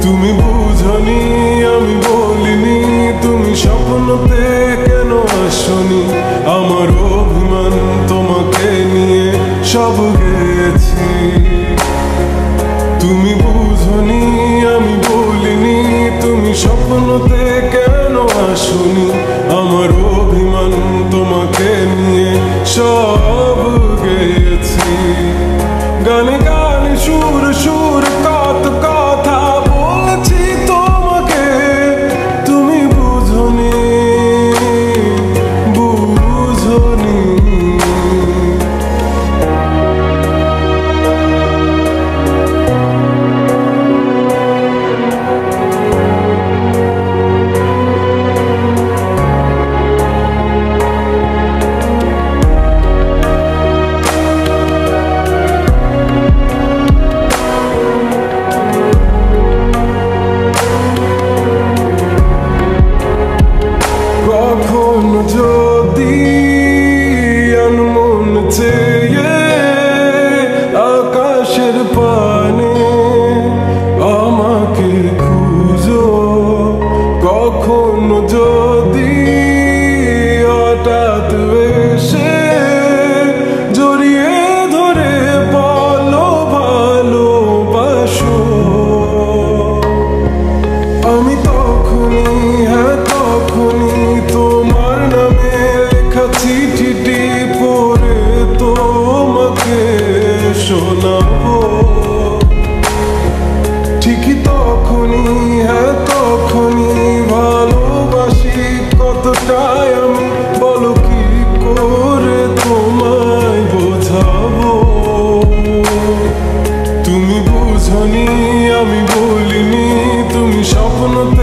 তুমি বুঝনি আমি বলিনি, তুমি স্বপ্নতে কেন আসনি? আমার অভিমান তোমাকে নিয়ে সব গেছি। তুমি বুঝনি আমি বলিনি, তুমি স্বপ্নতে কেন আসনি? আমার অভিমান তোমাকে নিয়ে সব গেছি। গানে গানে সুর সুর কত কথা বলেছি তোমাকে, তুমি বুঝনি বুঝনি। কখনো যদি আনমন চেয়ে আকাশের পানে আমাকে খুঁজো, কখনো যদি হঠাৎ এসে জড়িয়ে ধরে বলো ভালোবাসো, আমি তখনই হ্যাঁ তখনই তোমার নামে লেখা চিঠিটি পড়ে তোমাকে শোনাবো। ঠিকই তখনই হ্যাঁ তখনই ভালোবাসি কতটাই আমি, বলো কি করে তোমায় বোঝাবো? তুমি বুঝনি আমি বলিনি, তুমি স্বপ্নতে